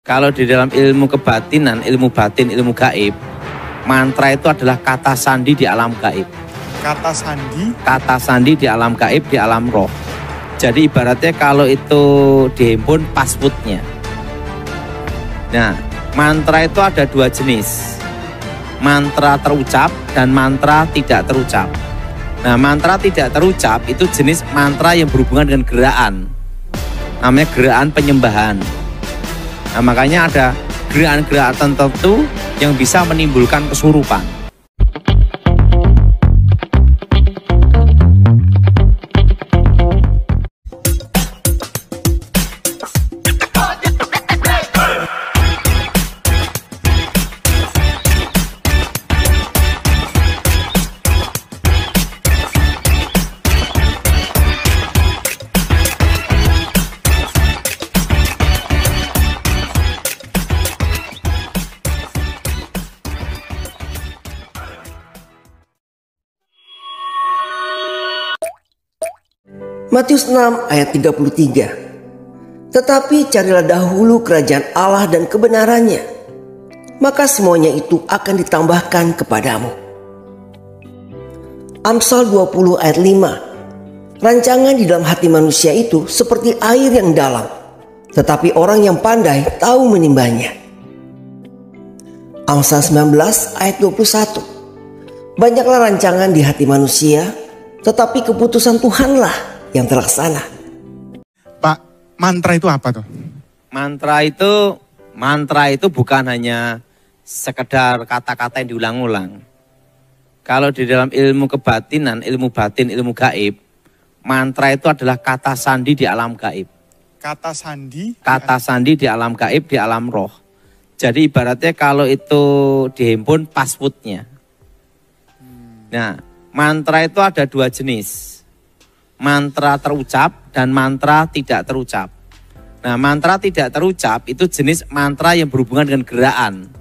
Kalau di dalam ilmu kebatinan, ilmu batin, ilmu gaib, mantra itu adalah kata sandi di alam gaib. Kata sandi? Kata sandi di alam gaib, di alam roh. Jadi ibaratnya kalau itu dihimpun passwordnya. Nah, mantra itu ada dua jenis. Mantra terucap dan mantra tidak terucap. Nah, mantra tidak terucap itu jenis mantra yang berhubungan dengan gerakan. Namanya gerakan penyembahan. Nah, makanya ada gerakan-gerakan tertentu yang bisa menimbulkan kesurupan. Matius 6 ayat 33. Tetapi carilah dahulu kerajaan Allah dan kebenarannya, maka semuanya itu akan ditambahkan kepadamu. Amsal 20 ayat 5. Rancangan di dalam hati manusia itu seperti air yang dalam, tetapi orang yang pandai tahu menimbanya. Amsal 19 ayat 21. Banyaklah rancangan di hati manusia, tetapi keputusan Tuhanlah yang terlaksana. Pak, mantra itu apa tuh? Mantra itu bukan hanya sekedar kata-kata yang diulang-ulang. Kalau di dalam ilmu kebatinan, ilmu batin, ilmu gaib, mantra itu adalah kata sandi di alam gaib. Kata sandi? Kata sandi di alam gaib, di alam roh. Jadi ibaratnya kalau itu dihimpun passwordnya. Nah, mantra itu ada dua jenis. Mantra terucap dan mantra tidak terucap. Nah, mantra tidak terucap itu jenis mantra yang berhubungan dengan gerakan.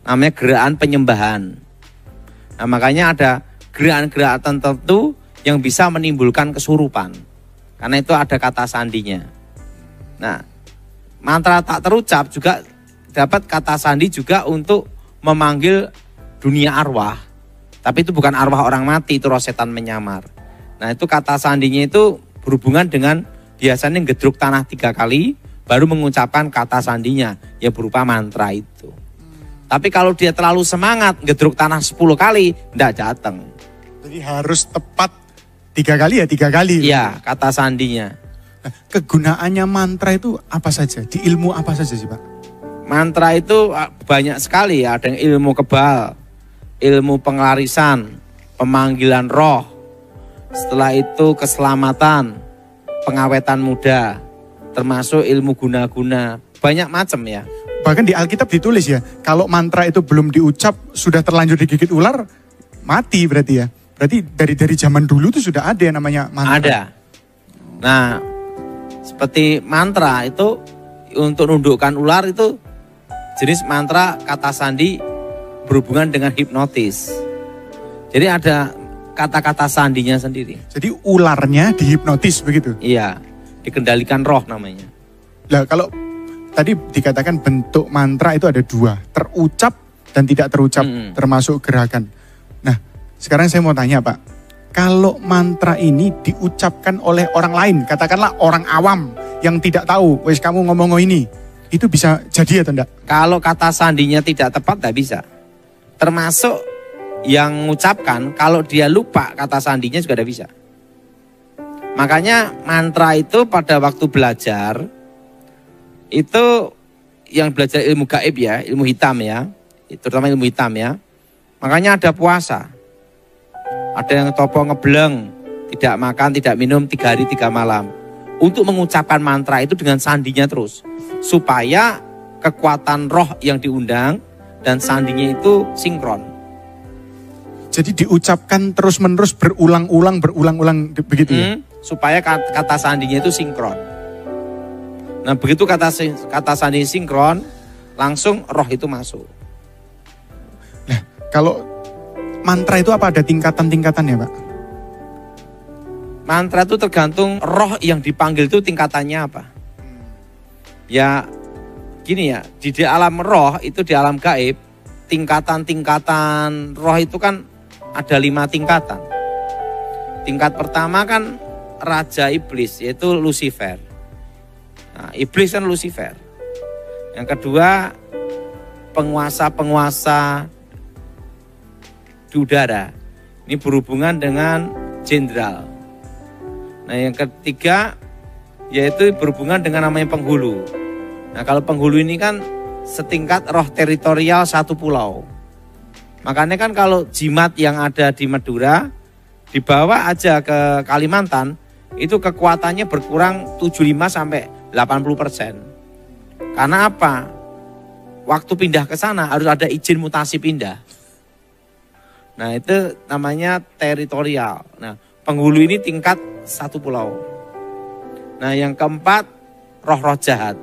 Namanya gerakan penyembahan. Nah, makanya ada gerakan-gerakan tertentu yang bisa menimbulkan kesurupan. Karena itu ada kata sandinya. Nah, mantra tak terucap juga dapat kata sandi juga untuk memanggil dunia arwah. Tapi itu bukan arwah orang mati, itu roh setan menyamar. Nah, itu kata sandinya itu berhubungan dengan biasanya gedruk tanah 3 kali baru mengucapkan kata sandinya yang berupa mantra itu. Tapi kalau dia terlalu semangat gedruk tanah 10 kali, tidak datang. Jadi harus tepat 3 kali ya 3 kali? Iya, kata sandinya. Nah, kegunaannya mantra itu apa saja? Di ilmu apa saja sih Pak? Mantra itu banyak sekali, ada yang ilmu kebal, ilmu penglarisan, pemanggilan roh. Setelah itu keselamatan, pengawetan muda, termasuk ilmu guna-guna, banyak macam ya. Bahkan di Alkitab ditulis ya, kalau mantra itu belum diucap, sudah terlanjur digigit ular, mati berarti ya. Berarti dari zaman dulu itu sudah ada yang namanya mantra. Ada. Nah, seperti mantra itu untuk nundukkan ular itu jenis mantra kata sandi berhubungan dengan hipnotis. Jadi ada kata-kata sandinya sendiri. Jadi ularnya dihipnotis begitu? Iya, dikendalikan roh namanya. Nah, kalau tadi dikatakan bentuk mantra itu ada 2, terucap dan tidak terucap, termasuk gerakan. Nah, sekarang saya mau tanya Pak, kalau mantra ini diucapkan oleh orang lain, katakanlah orang awam yang tidak tahu, wes kamu ngomong ini, itu bisa jadi atau enggak? Kalau kata sandinya tidak tepat, tidak bisa. Termasuk yang mengucapkan, kalau dia lupa kata sandinya juga tidak bisa. Makanya mantra itu pada waktu belajar, itu yang belajar ilmu gaib ya, ilmu hitam ya, terutama ilmu hitam ya. Makanya ada puasa. Ada yang topo ngebleng, tidak makan, tidak minum 3 hari 3 malam. Untuk mengucapkan mantra itu dengan sandinya terus. Supaya kekuatan roh yang diundang dan sandinya itu sinkron. Jadi diucapkan terus-menerus berulang-ulang begitu ya? Supaya kata sandinya itu sinkron. Nah, begitu kata sandi sinkron, langsung roh itu masuk. Nah, kalau mantra itu apa ada tingkatan-tingkatannya Pak? Mantra itu tergantung roh yang dipanggil itu tingkatannya apa. Ya, gini ya, di alam roh itu, di alam gaib, tingkatan-tingkatan roh itu kan ada 5 tingkatan. Tingkat pertama kan Raja Iblis, yaitu Lucifer. Nah, Iblis kan Lucifer. Yang kedua, penguasa-penguasa di udara. Ini berhubungan dengan jenderal. Nah, yang ketiga, yaitu berhubungan dengan namanya penghulu. Nah, kalau penghulu ini kan setingkat roh teritorial satu pulau. Makanya kan kalau jimat yang ada di Madura, dibawa aja ke Kalimantan, itu kekuatannya berkurang 75 sampai 80%. Karena apa? Waktu pindah ke sana harus ada izin mutasi pindah. Nah, itu namanya teritorial. Nah, penghulu ini tingkat satu pulau. Nah, yang keempat, roh-roh jahat.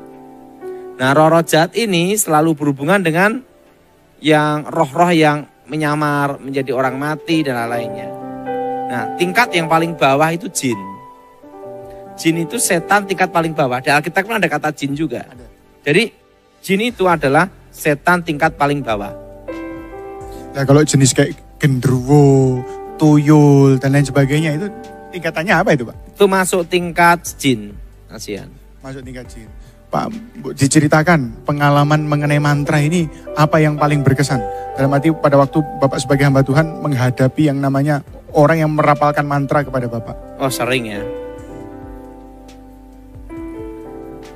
Nah, roh-roh jahat ini selalu berhubungan dengan yang roh-roh yang menyamar menjadi orang mati dan lain-lainnya. Nah, tingkat yang paling bawah itu jin. Jin itu setan tingkat paling bawah. Di Alkitab kan ada kata jin juga. Jadi jin itu adalah setan tingkat paling bawah. Nah, kalau jenis kayak genderuwo, tuyul, dan lain sebagainya itu tingkatannya apa itu Pak? Itu masuk tingkat jin. Kasihan. Masuk tingkat jin. Pak, diceritakan pengalaman mengenai mantra ini apa yang paling berkesan? Dalam arti pada waktu Bapak sebagai hamba Tuhan menghadapi yang namanya orang yang merapalkan mantra kepada Bapak. Oh, sering ya.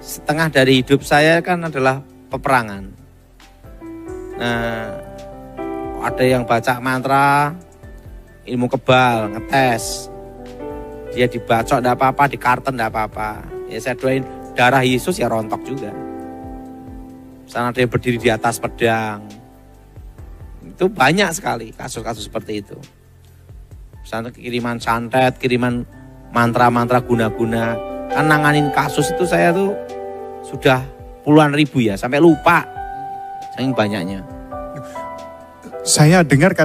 Setengah dari hidup saya kan adalah peperangan. Nah, ada yang baca mantra, ilmu kebal, ngetes. Dia dibacok enggak apa-apa, di karton enggak apa-apa. Ya saya doain darah Yesus ya rontok juga. Sana ada yang berdiri di atas pedang. Itu banyak sekali kasus-kasus seperti itu. Sana kiriman santet, kiriman mantra-mantra guna-guna. Kan nanganin kasus itu saya tuh sudah puluhan ribu ya, sampai lupa. Saking banyaknya. Saya dengar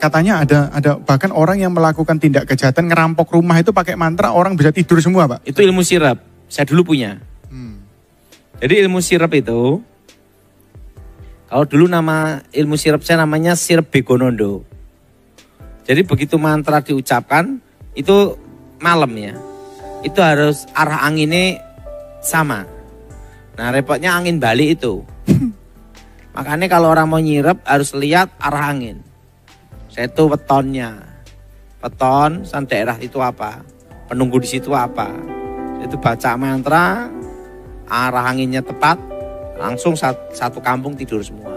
katanya ada bahkan orang yang melakukan tindak kejahatan ngerampok rumah itu pakai mantra, orang bisa tidur semua Pak. Itu ilmu sirap, saya dulu punya. Jadi ilmu sirap itu, kalau dulu nama ilmu sirap saya namanya sirap Begonondo. Jadi begitu mantra diucapkan, itu malam ya, itu harus arah anginnya sama. Nah repotnya angin balik itu. Makanya kalau orang mau nyirep harus lihat arah angin. Saya itu wetonnya. Weton, san daerah itu apa. Penunggu di situ apa. Itu baca mantra, arah anginnya tepat, langsung satu kampung tidur semua.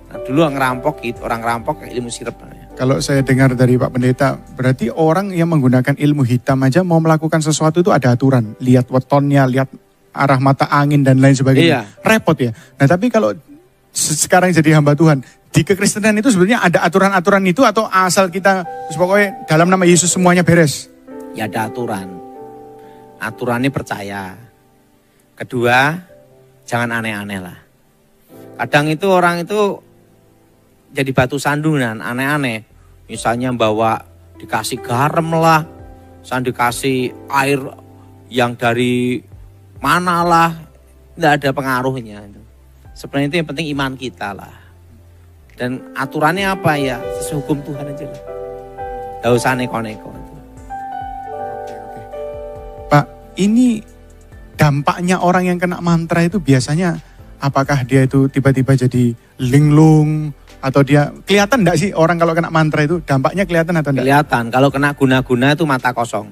Nah dulu ngerampok gitu, orang ngerampok kayak ilmu sirep. Kalau saya dengar dari Pak Pendeta, berarti orang yang menggunakan ilmu hitam aja mau melakukan sesuatu itu ada aturan. Lihat wetonnya, lihat arah mata angin dan lain sebagainya. Iya. Repot ya. Nah tapi kalau sekarang jadi hamba Tuhan, di kekristenan itu sebenarnya ada aturan-aturan itu atau asal kita pokoknya dalam nama Yesus semuanya beres? Ya ada aturan. Aturannya percaya. Kedua, jangan aneh-aneh lah. Kadang itu orang itu jadi batu sandungan, aneh-aneh. Misalnya bawa dikasih garam lah, dikasih air yang dari mana lah, tidak ada pengaruhnya. Sebenarnya itu yang penting iman kita lah. Dan aturannya apa ya, sesuai hukum Tuhan aja lah. Tidak usah neko-neko. Pak, ini dampaknya orang yang kena mantra itu biasanya apakah dia itu tiba-tiba jadi linglung atau dia kelihatan enggak sih orang kalau kena mantra itu dampaknya kelihatan atau enggak? Kelihatan, kalau kena guna-guna itu mata kosong.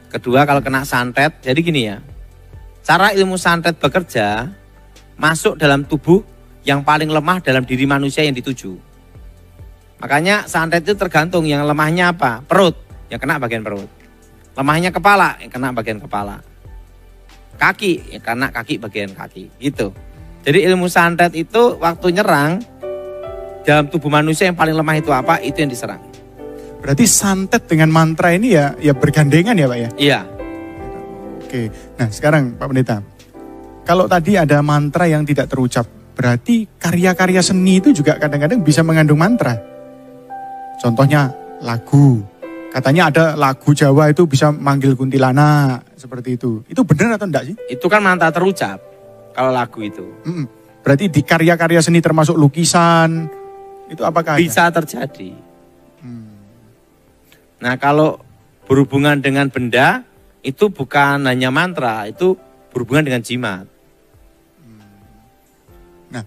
Kedua kalau kena santet, jadi gini ya, cara ilmu santet bekerja masuk dalam tubuh yang paling lemah dalam diri manusia yang dituju. Makanya santet itu tergantung yang lemahnya apa, perut, yang kena bagian perut. Lemahnya kepala, yang kena bagian kepala. Kaki, yang kena kaki bagian kaki, gitu. Jadi ilmu santet itu waktu nyerang, dalam tubuh manusia yang paling lemah itu apa, itu yang diserang. Berarti santet dengan mantra ini ya bergandengan ya Pak ya? Iya. Oke, nah sekarang Pak Pendeta, kalau tadi ada mantra yang tidak terucap, berarti karya-karya seni itu juga kadang-kadang bisa mengandung mantra. Contohnya lagu, Katanya ada lagu Jawa itu bisa manggil kuntilanak seperti itu. Itu benar atau enggak sih? Itu kan mantra terucap kalau lagu itu. Berarti di karya-karya seni termasuk lukisan itu apakah bisa terjadi? Nah kalau berhubungan dengan benda itu bukan hanya mantra, itu berhubungan dengan jimat. Nah,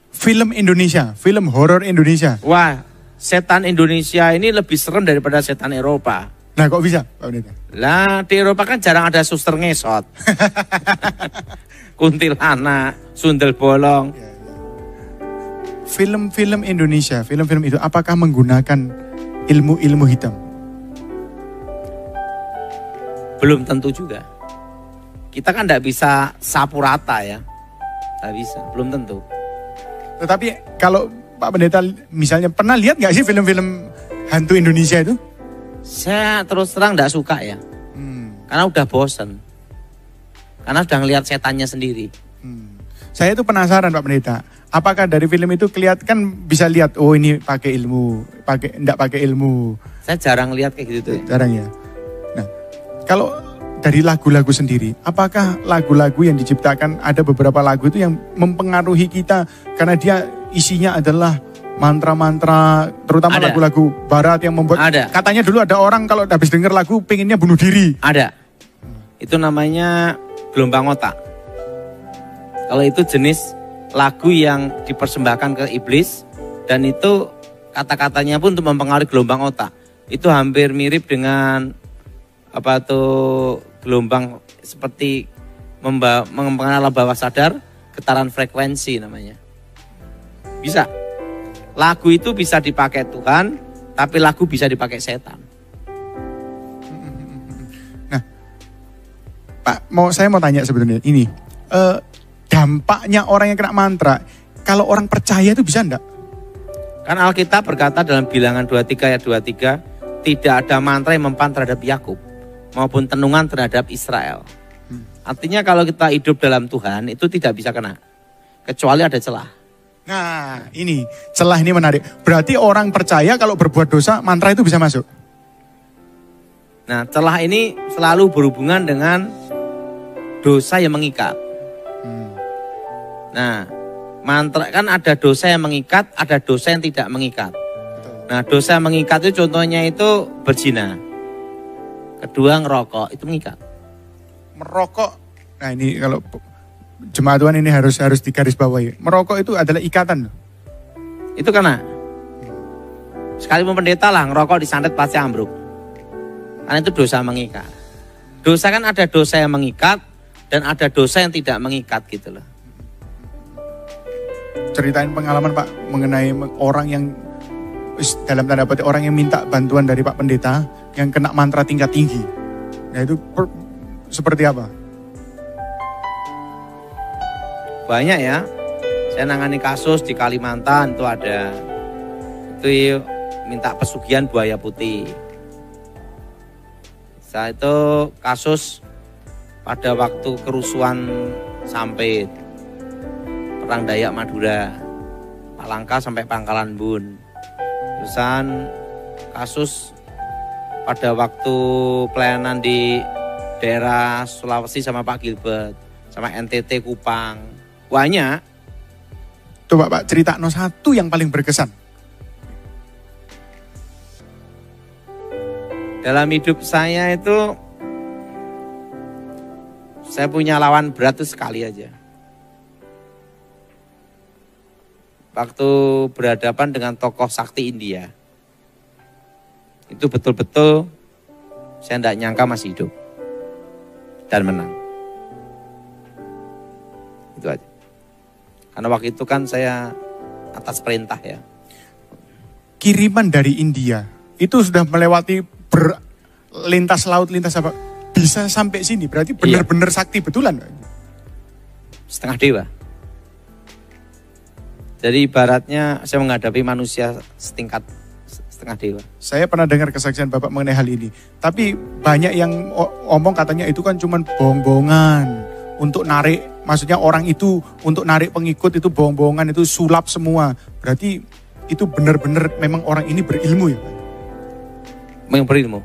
film Indonesia, film horor Indonesia. Wah, setan Indonesia ini lebih serem daripada setan Eropa. Nah, kok bisa, Pak Pendeta? Lah, di Eropa kan jarang ada suster ngesot. Kuntilanak, sundel bolong. Film-film Indonesia, film-film itu apakah menggunakan ilmu-ilmu hitam? Belum tentu juga. Kita kan tidak bisa sapu rata ya. Tidak bisa, belum tentu. Tetapi kalau Pak Pendeta misalnya pernah lihat nggak sih film-film hantu Indonesia itu? Saya terus terang tidak suka ya. Karena udah bosen. Karena sudah ngelihat setannya sendiri. Saya itu penasaran Pak Pendeta. Apakah dari film itu kelihatan kan bisa lihat oh ini pakai ilmu, enggak pakai ilmu. Saya jarang lihat kayak gitu tuh. Jarang ya. Nah, kalau dari lagu-lagu sendiri, apakah lagu-lagu yang diciptakan ada beberapa lagu itu yang mempengaruhi kita karena dia isinya adalah mantra-mantra, terutama Ada. lagu-lagu barat yang membuat Ada. katanya dulu ada orang kalau habis denger lagu pengennya bunuh diri. Ada. Itu namanya gelombang otak. Kalau itu jenis lagu yang dipersembahkan ke iblis dan itu kata-katanya pun untuk mempengaruhi gelombang otak. Itu hampir mirip dengan apa tuh gelombang seperti mempengaruhi alam bawah sadar, getaran frekuensi namanya. Bisa. Lagu itu bisa dipakai Tuhan, tapi lagu bisa dipakai setan. Nah, Pak, saya mau tanya sebetulnya ini, dampaknya orang yang kena mantra, kalau orang percaya itu bisa enggak? Kan Alkitab berkata dalam Bilangan 23 ayat 23, tidak ada mantra yang mempan terhadap Yakub maupun tenungan terhadap Israel. Artinya kalau kita hidup dalam Tuhan itu tidak bisa kena, kecuali ada celah. Nah, ini celah ini menarik. Berarti orang percaya kalau berbuat dosa, mantra itu bisa masuk. Nah, celah ini selalu berhubungan dengan dosa yang mengikat. Nah, mantra kan ada dosa yang mengikat, ada dosa yang tidak mengikat. Nah, dosa yang mengikat itu contohnya itu berzina. Kedua ngerokok, itu mengikat. Merokok, nah ini kalau jemaat Tuhan ini harus digarisbawahi. Merokok itu adalah ikatan. Itu karena sekalipun pendeta lah ngerokok disantet pasti ambruk. Karena itu dosa mengikat. Dosa kan ada dosa yang mengikat dan ada dosa yang tidak mengikat gitu loh. Ceritain pengalaman Pak mengenai orang yang dalam tanda petik orang yang minta bantuan dari Pak Pendeta yang kena mantra tingkat tinggi. Nah itu seperti apa? Banyak ya. Saya nangani kasus di Kalimantan itu ada. Itu minta pesugihan buaya putih. Saya itu kasus pada waktu kerusuhan Sampit. Perang Dayak Madura. Palangka sampai Pangkalan Bun. Terusan kasus pada waktu pelayanan di daerah Sulawesi sama Pak Gilbert. Sama NTT Kupang. Banyak. Coba Pak cerita satu yang paling berkesan. Dalam hidup saya itu, saya punya lawan berat itu sekali aja. Waktu berhadapan dengan tokoh sakti India. Itu betul-betul saya tidak nyangka masih hidup. Dan menang. Itu aja. Karena waktu itu kan saya atas perintah ya. Kiriman dari India itu sudah melewati lintas laut, lintas apa, bisa sampai sini. Berarti benar-benar sakti betulan. Setengah dewa. Jadi ibaratnya saya menghadapi manusia setingkat setengah dewa. Saya pernah dengar kesaksian Bapak mengenai hal ini. Tapi banyak yang omong katanya itu kan cuma bohong-bohongan. Untuk narik, maksudnya orang itu untuk narik pengikut itu bohong-bohongan, itu sulap semua. Berarti itu benar-benar memang orang ini berilmu ya Pak? yang berilmu.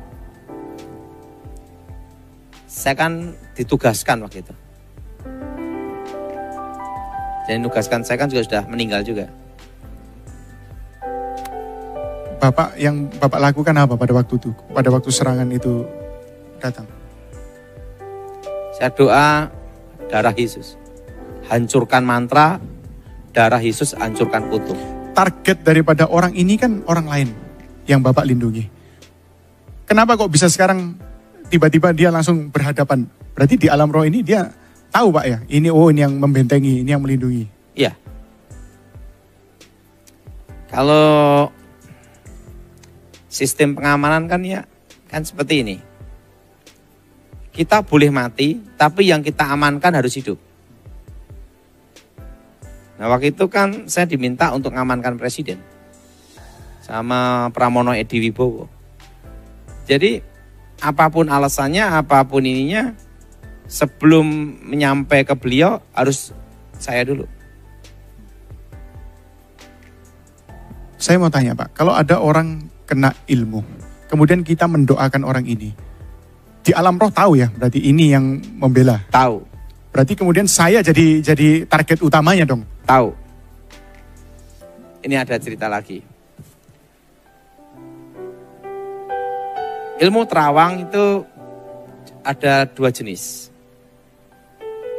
Saya kan ditugaskan waktu itu. Jadi tugaskan saya kan juga sudah meninggal juga. Bapak, yang Bapak lakukan apa pada waktu itu? Pada waktu serangan itu datang? Saya doa darah Yesus. Hancurkan mantra, darah Yesus hancurkan kutuk. Target daripada orang ini kan orang lain yang Bapak lindungi. Kenapa kok bisa sekarang tiba-tiba dia langsung berhadapan? Berarti di alam roh ini dia tahu Pak ya, ini yang membentengi, ini yang melindungi. Iya. Kalau sistem pengamanan kan ya, kan seperti ini. Kita boleh mati, tapi yang kita amankan harus hidup. Nah waktu itu kan saya diminta untuk mengamankan presiden. Sama Pramono Edi Wibowo. Jadi apapun alasannya, apapun ininya, sebelum menyampai ke beliau harus saya dulu. Saya mau tanya Pak, kalau ada orang kena ilmu, kemudian kita mendoakan orang ini, di alam roh tahu ya, berarti ini yang membela. Tahu. Berarti kemudian saya jadi target utamanya dong. Tahu. Ini ada cerita lagi. Ilmu terawang itu ada 2 jenis.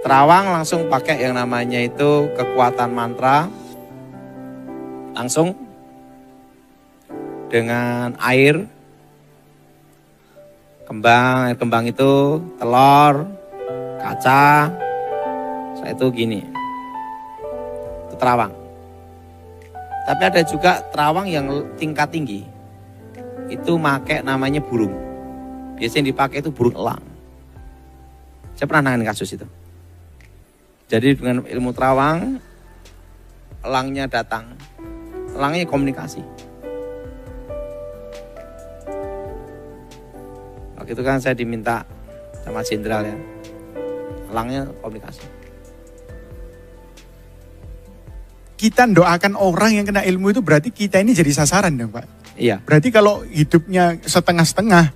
Terawang langsung pakai yang namanya itu kekuatan mantra. Langsung dengan air kembang itu telur, kaca, saya itu gini. Itu terawang. Tapi ada juga terawang yang tingkat tinggi. Itu pakai namanya burung. Biasanya yang dipakai itu burung elang. Saya pernah nangani kasus itu. Jadi dengan ilmu terawang, elangnya datang. Elangnya komunikasi. Waktu itu kan saya diminta sama jenderal ya. Elangnya komunikasi. Kita doakan orang yang kena ilmu itu berarti kita ini jadi sasaran dong Pak. Iya. Berarti kalau hidupnya setengah-setengah,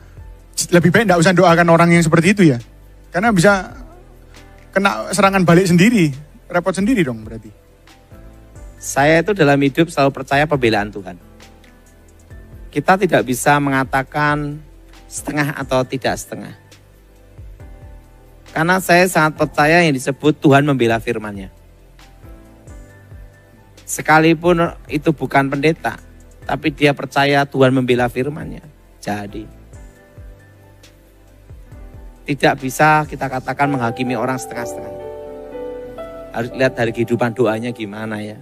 lebih baik enggak usah doakan orang yang seperti itu ya. Karena bisa kena serangan balik sendiri, repot sendiri dong berarti. Saya itu dalam hidup selalu percaya pembelaan Tuhan. Kita tidak bisa mengatakan setengah atau tidak setengah. Karena saya sangat percaya yang disebut Tuhan membela firman-Nya. Sekalipun itu bukan pendeta, tapi dia percaya Tuhan membela firman-Nya. Jadi, tidak bisa kita katakan menghakimi orang setengah-setengah. Harus lihat dari kehidupan doanya gimana ya.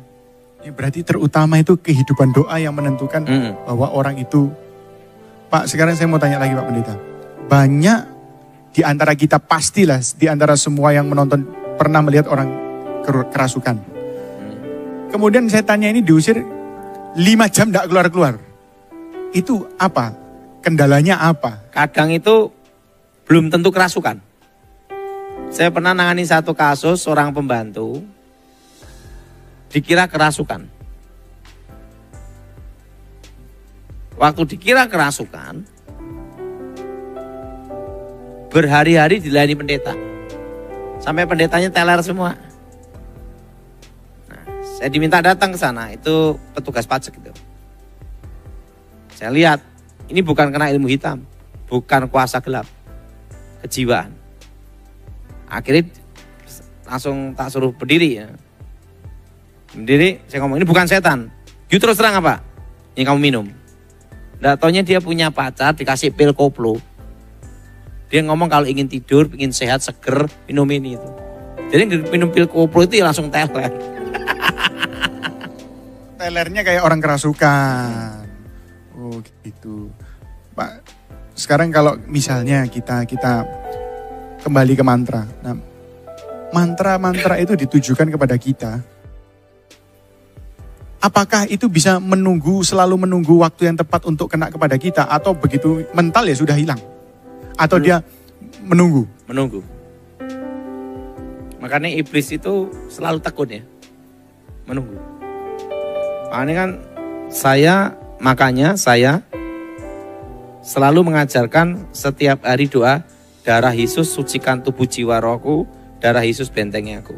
Ya, berarti terutama itu kehidupan doa yang menentukan bahwa orang itu. Pak, sekarang saya mau tanya lagi Pak Pendeta. Banyak di antara kita pastilah, di antara semua yang menonton pernah melihat orang kerasukan. Kemudian saya tanya ini diusir 5 jam tidak keluar-keluar. Itu apa? Kendalanya apa? Kadang itu belum tentu kerasukan. Saya pernah nangani satu kasus seorang pembantu dikira kerasukan. Waktu dikira kerasukan, berhari-hari dilayani pendeta. Sampai pendetanya teler semua. Nah, saya diminta datang ke sana, itu petugas pajak itu. Saya lihat, ini bukan kena ilmu hitam, bukan kuasa gelap, kejiwaan. Akhirnya langsung tak suruh berdiri ya. Berdiri, saya ngomong, ini bukan setan. You terus terang apa? Ini kamu minum. Nggak taunya dia punya pacar, dikasih pil koplo. Dia ngomong kalau ingin tidur, ingin sehat, seger, minum ini itu. Jadi minum pil koplo itu ya langsung teler. Telernya kayak orang kerasukan. Oh gitu. Pak, sekarang kalau misalnya kita kembali ke mantra. Nah, mantra-mantra itu ditujukan kepada kita. Apakah itu bisa selalu menunggu waktu yang tepat untuk kena kepada kita, atau begitu mental ya sudah hilang? Atau dia menunggu? Menunggu. Makanya iblis itu selalu takut ya. Menunggu. Makanya kan makanya saya selalu mengajarkan setiap hari doa, darah Yesus sucikan tubuh jiwa rohku, darah Yesus bentengi aku.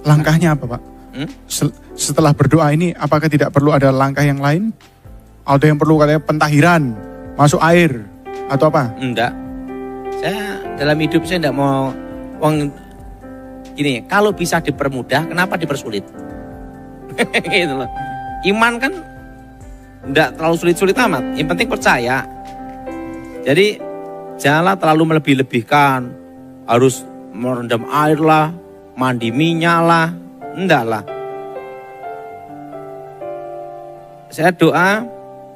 Langkahnya apa Pak? Setelah berdoa ini apakah tidak perlu ada langkah yang lain? Atau yang perlu katanya pentahiran, masuk air, atau apa? Enggak. Saya dalam hidup saya enggak mau gini, kalau bisa dipermudah, kenapa dipersulit? Gitu loh. Iman kan enggak terlalu sulit-sulit amat, yang penting percaya. Jadi janganlah terlalu melebih-lebihkan, harus merendam air lah, mandi minyak lah, enggak lah. Saya doa,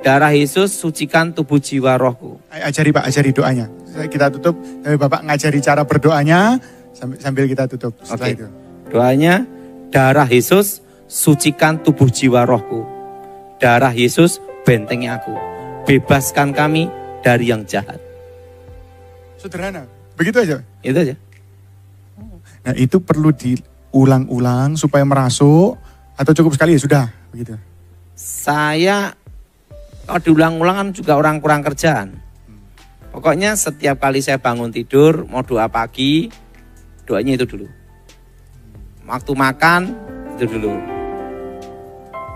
darah Yesus sucikan tubuh jiwa rohku. Ajari Pak, ajari doanya. Kita tutup, tapi Bapak ngajari cara berdoanya sambil kita tutup setelah itu. Doanya, darah Yesus sucikan tubuh jiwa rohku. Darah Yesus bentengi aku. Bebaskan kami dari yang jahat. Sederhana, begitu aja? Itu aja. Nah itu perlu diulang-ulang supaya merasuk, atau cukup sekali ya sudah, begitu? Saya, kalau diulang-ulang kan juga orang kurang kerjaan. Pokoknya setiap kali saya bangun tidur, mau doa pagi, doanya itu dulu. Waktu makan, itu dulu.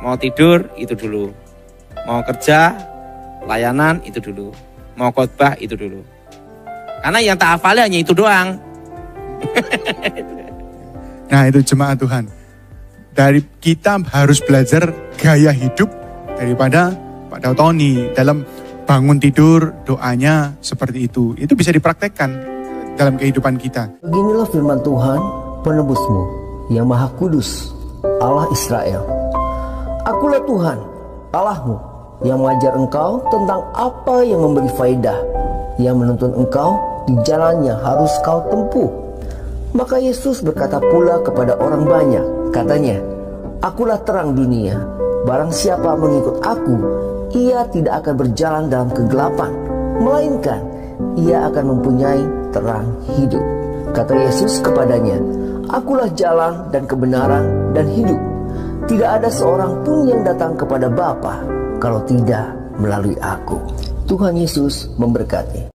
Mau tidur, itu dulu. Mau kerja, layanan, itu dulu. Mau khotbah, itu dulu. Karena yang tak hafal hanya itu doang. Nah itu jemaat Tuhan. Dari kita harus belajar gaya hidup daripada Pak Dautoni dalam bangun tidur doanya seperti itu. Itu bisa dipraktekkan dalam kehidupan kita. Beginilah firman Tuhan, penebusmu yang maha kudus, Allah Israel. Akulah Tuhan, Allahmu, yang mengajar engkau tentang apa yang memberi faedah, yang menuntun engkau di jalan yang harus kau tempuh. Maka Yesus berkata pula kepada orang banyak, katanya, akulah terang dunia, barang siapa mengikut aku, ia tidak akan berjalan dalam kegelapan, melainkan ia akan mempunyai terang hidup. Kata Yesus kepadanya, akulah jalan dan kebenaran dan hidup. Tidak ada seorang pun yang datang kepada Bapa kalau tidak melalui aku. Tuhan Yesus memberkati.